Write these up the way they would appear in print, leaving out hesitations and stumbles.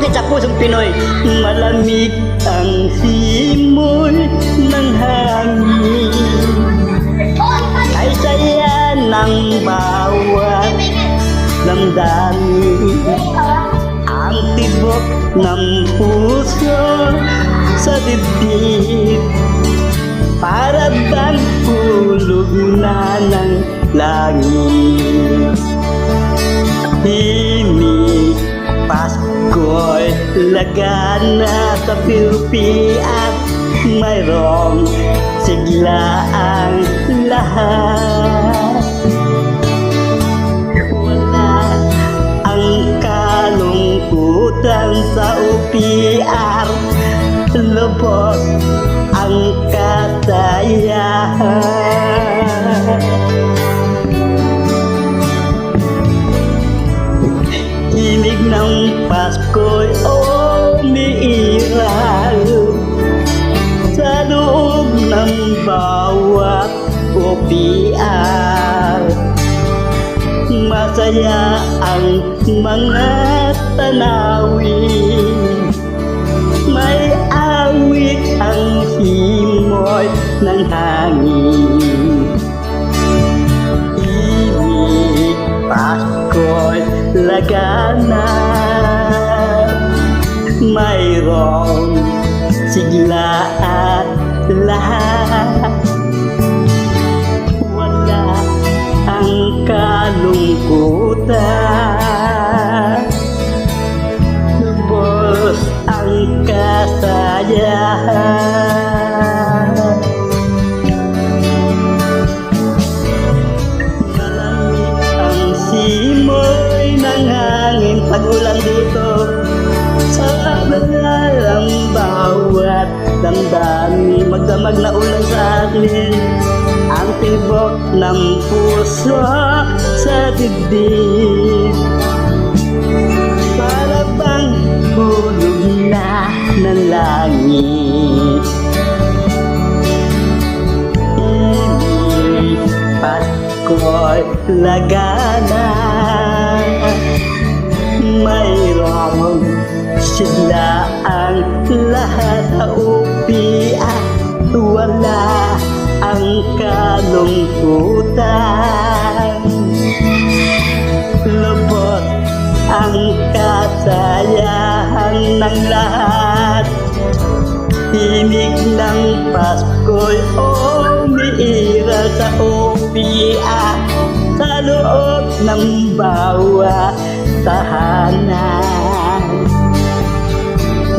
Sumakit sa pusong Pinoy. Malamig ang simoy ng hangin, ay saya ng bawat damdamin. Ang tibok ng puso sa dibdib, para bang hulog na ng langit. Himig Pasko'y lagana sa pirupi at mayroong sigla ang lahat. Wala ang kalungkutan sa UPR, lubos ang katayahan. Himig ng Pasko'y umiiral sa loob ng bawat UPR. Masaya ang mga tanawin, may awit ang simoy ng hangin. Himig Pasko'y lagana, mayroong sigla at lahat. Wala ang kalungkutan, lubos ang kasayahan. Malamig ang simoy ng hangin pag-ulan dito, sa ang bawat damdamin. Magdamag na ulan sa atin, ang tibok ng puso sa dibdib, para bang hulog na ng langit. Himig Pasko'y lagana, mayroong sigla ang lahat sa UPR. Wala ang kalungkutan, lubos ang kasayahan ng lahat. Himig ng Pasko'y umiiral sa UPR, sa loob ng bawat tahanan.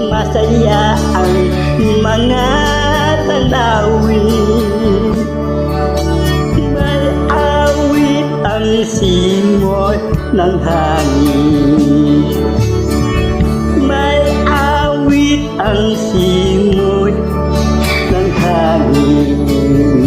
Masaya ang mga tanawin, may awit ang simoy ng hangin, may awit ang simoy ng hangin.